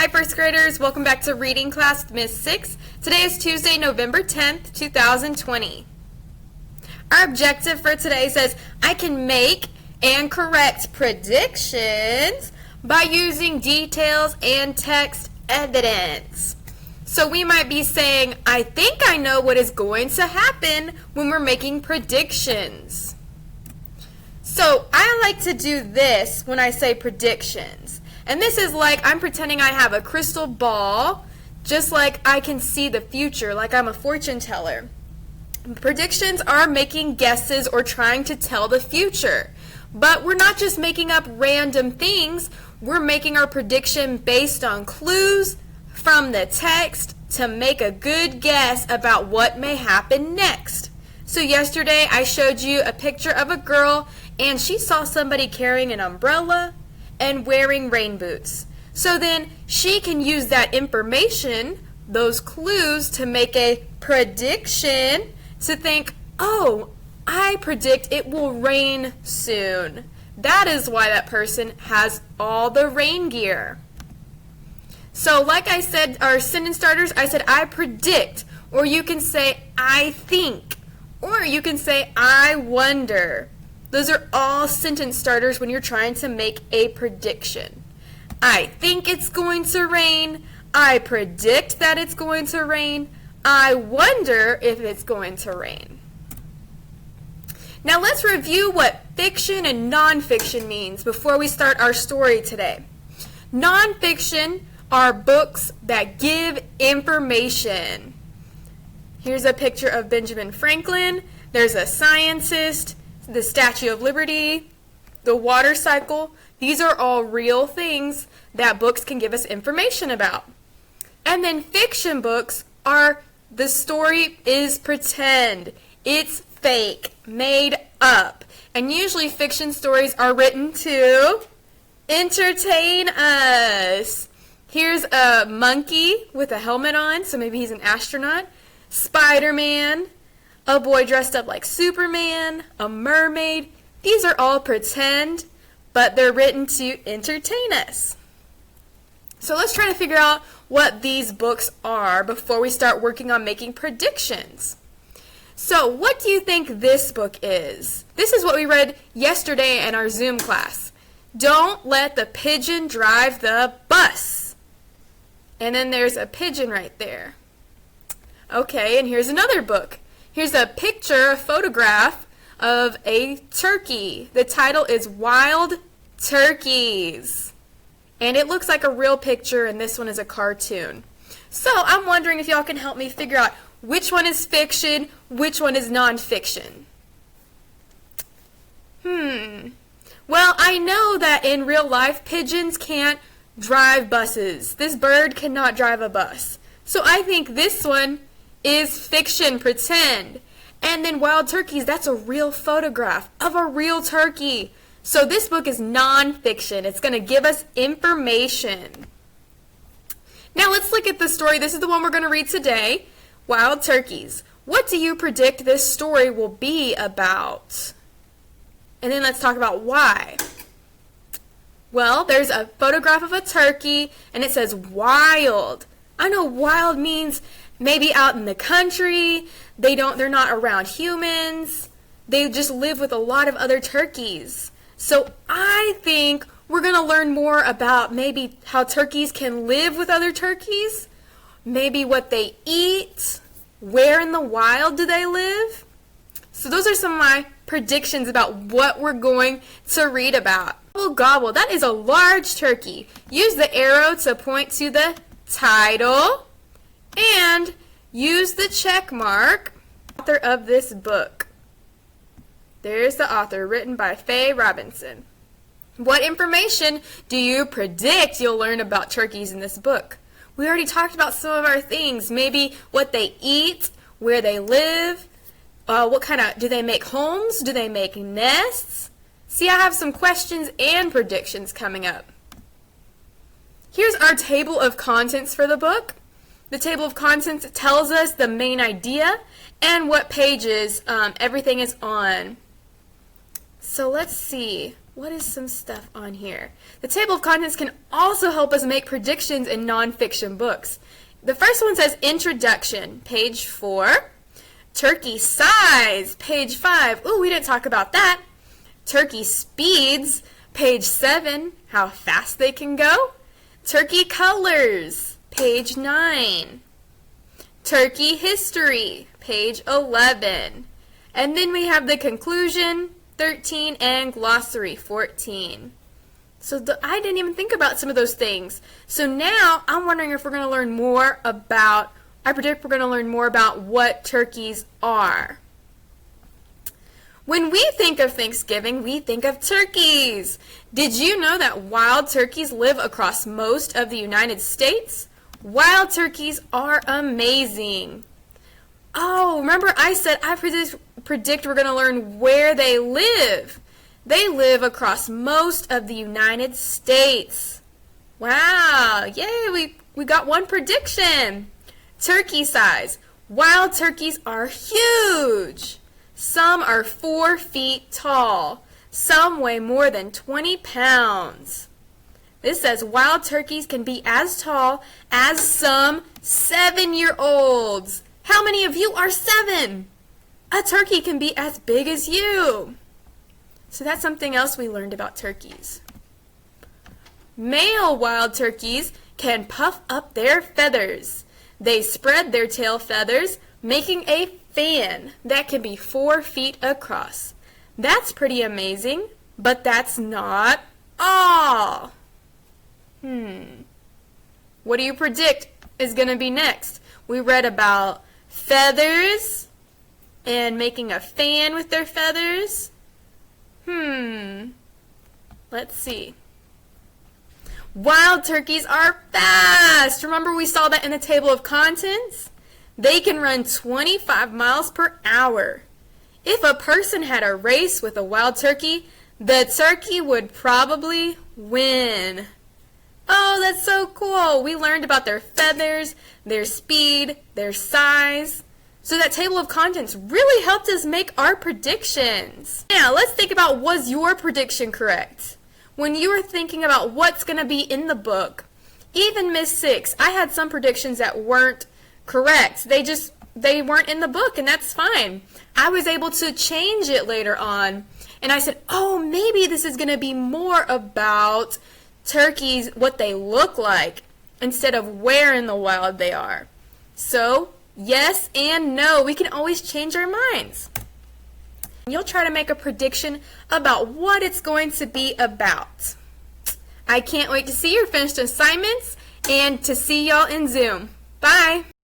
Hi first graders, welcome back to reading class with Miss Six. Today is Tuesday, November 10th, 2020. Our objective for today says, I can make and correct predictions by using details and text evidence. So we might be saying, I think I know what is going to happen when we're making predictions. So I like to do this when I say predictions. And this is like I'm pretending I have a crystal ball, just like I can see the future, like I'm a fortune teller. Predictions are making guesses or trying to tell the future. But we're not just making up random things, we're making our prediction based on clues from the text to make a good guess about what may happen next. So yesterday I showed you a picture of a girl and she saw somebody carrying an umbrella and wearing rain boots. So then she can use that information, those clues, to make a prediction, to think, oh, I predict it will rain soon. That is why that person has all the rain gear. So like I said, our sentence starters, I said I predict, or you can say I think, or you can say I wonder. Those are all sentence starters when you're trying to make a prediction. I think it's going to rain. I predict that it's going to rain. I wonder if it's going to rain. Now let's review what fiction and nonfiction means before we start our story today. Nonfiction are books that give information. Here's a picture of Benjamin Franklin. There's a scientist, the Statue of Liberty, the water cycle. These are all real things that books can give us information about. And then fiction books are the story is pretend. It's fake, made up. And usually fiction stories are written to entertain us. Here's a monkey with a helmet on, so maybe he's an astronaut. Spider-Man, a boy dressed up like Superman, a mermaid. These are all pretend, but they're written to entertain us. So let's try to figure out what these books are before we start working on making predictions. So what do you think this book is? This is what we read yesterday in our Zoom class. Don't let the pigeon drive the bus. And then there's a pigeon right there. Okay, and here's another book. Here's a picture, a photograph of a turkey. The title is Wild Turkeys. And it looks like a real picture, and this one is a cartoon. So I'm wondering if y'all can help me figure out which one is fiction, which one is nonfiction. Well, I know that in real life, pigeons can't drive buses. This bird cannot drive a bus. So I think this one is fiction, pretend. And then Wild Turkeys, that's a real photograph of a real turkey. So this book is nonfiction. It's going to give us information. Now let's look at the story. This is the one we're going to read today, Wild Turkeys. What do you predict this story will be about? And then let's talk about why. Well, there's a photograph of a turkey, and it says wild. I know wild means maybe out in the country. They're not around humans. They just live with a lot of other turkeys. So I think we're going to learn more about maybe how turkeys can live with other turkeys, maybe what they eat, where in the wild do they live. So those are some of my predictions about what we're going to read about. Gobble, gobble, that is a large turkey. Use the arrow to point to the title and use the check mark. Author of this book. There's the author, written by Faye Robinson. What information do you predict you'll learn about turkeys in this book? We already talked about some of our things, maybe what they eat, where they live, do they make homes? Do they make nests? See, I have some questions and predictions coming up. Here's our table of contents for the book. The table of contents tells us the main idea and what pages everything is on. So let's see. what is some stuff on here? The table of contents can also help us make predictions in nonfiction books. The first one says introduction, page 4. Turkey size, page 5. Ooh, we didn't talk about that. Turkey speeds, page 7. How fast they can go. Turkey colors, page 9. Turkey history, page 11. And then we have the conclusion, 13, and glossary, 14. So I didn't even think about some of those things. So now I'm wondering if we're going to learn more about, I predict we're going to learn more about what turkeys are. When we think of Thanksgiving, we think of turkeys. Did you know that wild turkeys live across most of the United States? Wild turkeys are amazing. Oh, remember I said I predict we're going to learn where they live. They live across most of the United States. Wow, yay, we got one prediction. Turkey size. Wild turkeys are huge. Some are 4 feet tall. Some weigh more than 20 pounds. This says wild turkeys can be as tall as some 7-year-olds. How many of you are 7? A turkey can be as big as you. So that's something else we learned about turkeys. Male wild turkeys can puff up their feathers. They spread their tail feathers, making a fan that can be 4 feet across. That's pretty amazing, but that's not all. What do you predict is going to be next? We read about feathers and making a fan with their feathers. Let's see. Wild turkeys are fast. Remember we saw that in the table of contents? They can run 25 miles per hour. If a person had a race with a wild turkey, the turkey would probably win. Oh, that's so cool. We learned about their feathers, their speed, their size. So that table of contents really helped us make our predictions. Now, let's think about, was your prediction correct? When you were thinking about what's going to be in the book, even Miss Six, I had some predictions that weren't correct. They weren't in the book, and that's fine. I was able to change it later on, and I said, oh, maybe this is going to be more about turkeys, what they look like, instead of where in the wild they are. So, yes and no, we can always change our minds. You'll try to make a prediction about what it's going to be about. I can't wait to see your finished assignments and to see y'all in Zoom. Bye!